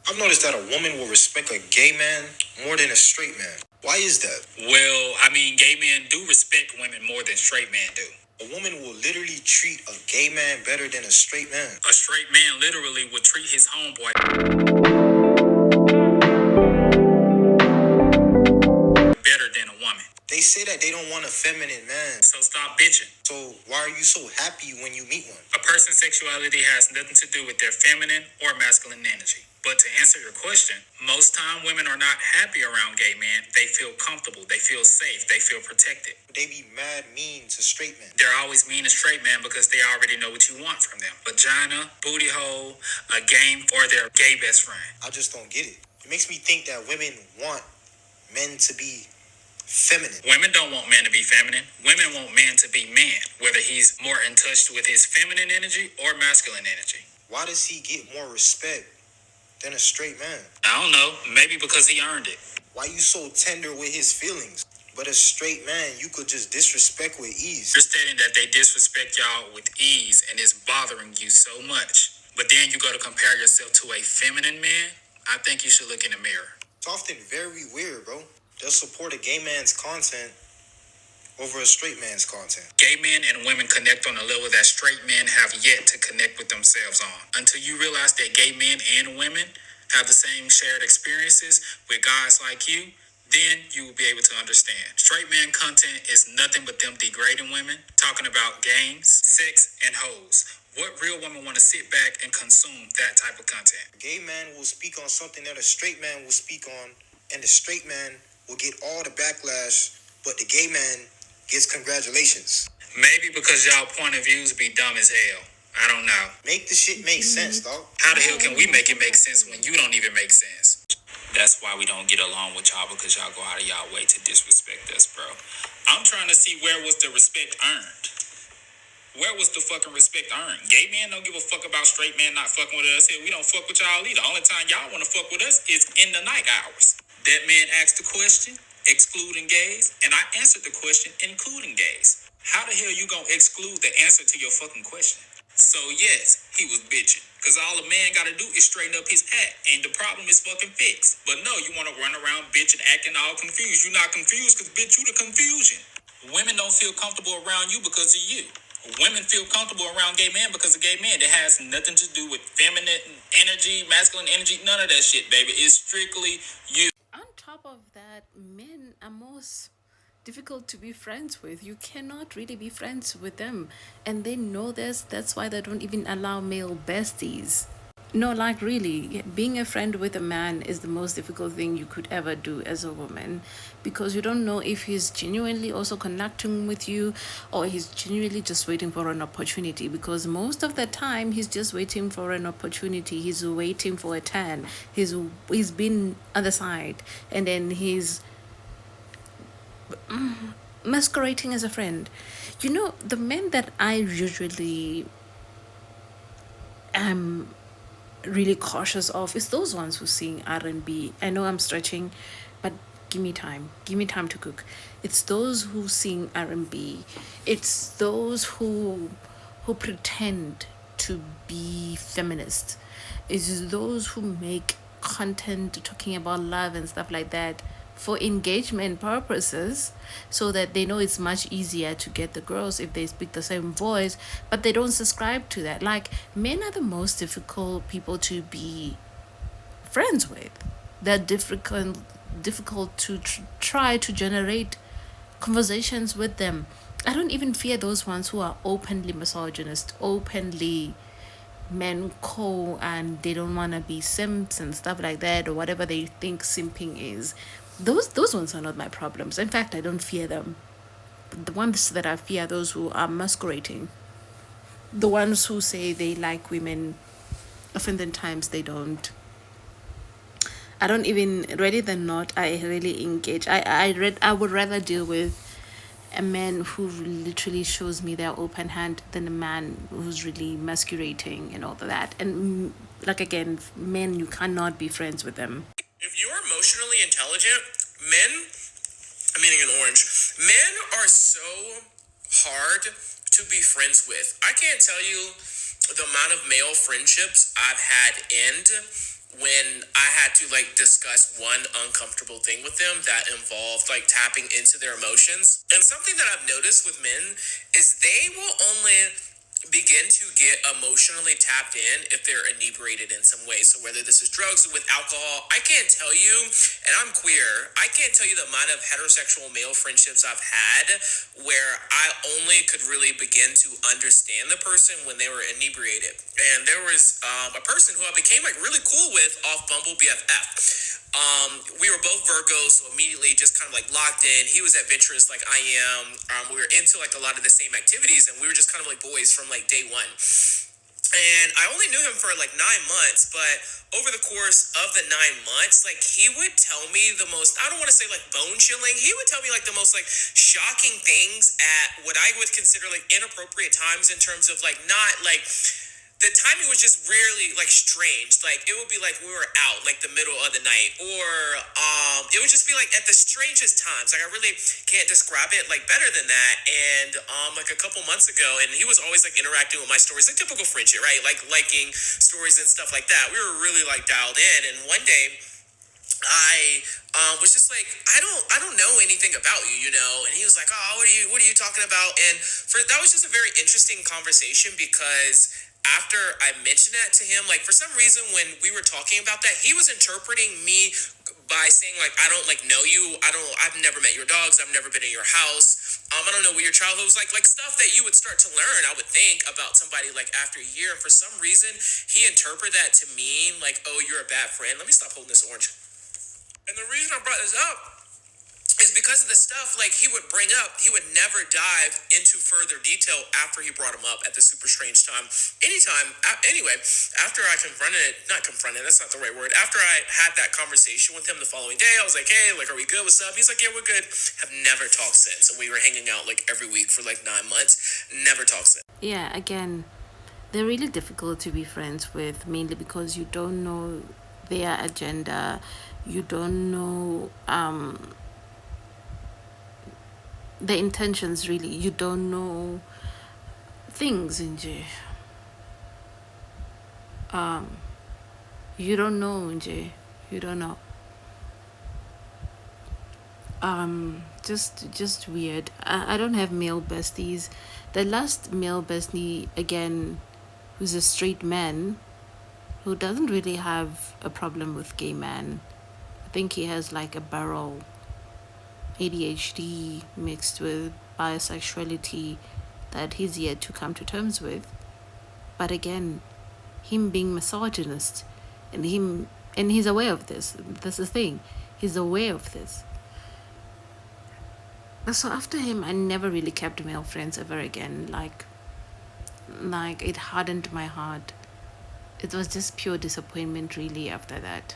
I've noticed that a woman will respect a gay man more than a straight man. Why is that? Well, I mean, gay men do respect women more than straight men do. A woman will literally treat a gay man better than a straight man. A straight man literally would treat his homeboy better than a woman. They say that they don't want a feminine man. So stop bitching. So why are you so happy when you meet one? A person's sexuality has nothing to do with their feminine or masculine energy. But to answer your question, most time women are not happy around gay men. They feel comfortable, they feel safe, they feel protected. They be mad mean to straight men. They're always mean to straight men because they already know what you want from them. Vagina, booty hole, a game, or their gay best friend. I just don't get it. It makes me think that women want men to be feminine. Women don't want men to be feminine. Women want men to be man, whether he's more in touch with his feminine energy or masculine energy. Why does he get more respect than a straight man? I don't know. Maybe because he earned it. Why you so tender with his feelings? But a straight man, you could just disrespect with ease. You're stating that they disrespect y'all with ease and it's bothering you so much. But then you go to compare yourself to a feminine man. I think you should look in the mirror. It's often very weird, bro. They'll support a gay man's content over a straight man's content. Gay men and women connect on a level that straight men have yet to connect with themselves on. Until you realize that gay men and women have the same shared experiences with guys like you, then you will be able to understand. Straight man content is nothing but them degrading women, talking about games, sex, and hoes. What real woman want to sit back and consume that type of content? A gay man will speak on something that a straight man will speak on, and the straight man will get all the backlash, but the gay man gets congratulations. Maybe because y'all point of views be dumb as hell. I don't know. Make the shit make sense, dog. How the hell can we make it make sense when you don't even make sense? That's why we don't get along with y'all, because y'all go out of y'all way to disrespect us, bro. I'm trying to see where was the respect earned. Where was the fucking respect earned? Gay men don't give a fuck about straight men not fucking with us. Hell, we don't fuck with y'all either. The only time y'all want to fuck with us is in the night hours. That man asked the question, excluding gays, and I answered the question, including gays. How the hell you gonna exclude the answer to your fucking question? So yes, he was bitching. Cause all a man gotta do is straighten up his act, and the problem is fucking fixed. But no, you wanna run around bitching, acting all confused. You're not confused cause bitch, you the confusion. Women don't feel comfortable around you because of you. Women feel comfortable around gay men because of gay men. It has nothing to do with feminine energy, masculine energy, none of that shit, baby. It's strictly you. On top of that, men are most difficult to be friends with. You cannot really be friends with them, and they know this. That's why they don't even allow male besties. No, like really, being a friend with a man is the most difficult thing you could ever do as a woman, because you don't know if he's genuinely also connecting with you or he's genuinely just waiting for an opportunity. Because most of the time, he's just waiting for an opportunity. He's waiting for a turn. He's been on the side, and then he's masquerading as a friend. You know, the men that I usually am really cautious of is those ones who sing R&B. I know I'm stretching, but give me time. Give me time to cook. It's those who sing R&B. It's those who pretend to be feminist. It's those who make content talking about love and stuff like that for engagement purposes, so that they know it's much easier to get the girls if they speak the same voice, but they don't subscribe to that. Like, men are the most difficult people to be friends with. They're difficult to try to generate conversations with them. I don't even fear those ones who are openly misogynist, openly men and they don't want to be simps and stuff like that, or whatever they think simping is. Those ones are not my problems. In fact, I don't fear them. The ones that I fear are those who are masquerading. The ones who say they like women, oftentimes they don't. I don't even, ready than not, I really engage. I would rather deal with a man who literally shows me their open hand than a man who's really masquerading and all of that. And like, again, men, you cannot be friends with them. If you're emotionally intelligent, men, I'm eating an orange, men are so hard to be friends with. I can't tell you the amount of male friendships I've had end when I had to like discuss one uncomfortable thing with them that involved like tapping into their emotions. And something that I've noticed with men is they will only begin to get emotionally tapped in if they're inebriated in some way. So whether this is drugs or with alcohol, I can't tell you, and I'm queer, I can't tell you the amount of heterosexual male friendships I've had where I only could really begin to understand the person when they were inebriated. And there was a person who I became like really cool with off Bumble BFF. We were both Virgos, so immediately just kind of like locked in. He was adventurous like I am. We were into like a lot of the same activities, and we were just kind of like boys from like day one. And I only knew him for like 9 months, but over the course of the 9 months, like he would tell me the most, I don't want to say like bone chilling, he would tell me like the most like shocking things at what I would consider like inappropriate times in terms of like not like the timing was just really like strange. Like it would be like we were out like the middle of the night, or it would just be like at the strangest times. Like I really can't describe it like better than that. And like a couple months ago, and he was always like interacting with my stories, like typical friendship, right? Like liking stories and stuff like that. We were really like dialed in. And one day I was just like, I don't know anything about you, you know. And he was like, oh, what are you talking about? And for that was just a very interesting conversation because after I mentioned that to him, like for some reason when we were talking about that, he was interpreting me by saying like I don't like know you, I've never met your dogs, I've never been in your house, I don't know what your childhood was like stuff that you would start to learn, I would think, about somebody like after a year. And for some reason he interpreted that to mean like, oh, you're a bad friend. Let me stop holding this orange. And the reason I brought this up is because of the stuff like he would bring up. He would never dive into further detail after he brought him up at the super strange time. Anyway, after I not confronted, that's not the right word. After I had that conversation with him the following day, I was like, hey, like, are we good? What's up? He's like, yeah, we're good. Have never talked since. And we were hanging out like every week for like 9 months. Never talked since. Yeah, again, they're really difficult to be friends with, mainly because you don't know their agenda, you don't know the intentions, really, you don't know things nje. You don't know nje, you don't know. Just weird. I don't have male besties. The last male bestie, again, who's a straight man who doesn't really have a problem with gay men. I think he has like a barrel ADHD mixed with bisexuality that he's yet to come to terms with. But again, him being misogynist, and he's aware of this. That's the thing. He's aware of this. So after him, I never really kept male friends ever again. Like it hardened my heart. It was just pure disappointment, really, after that.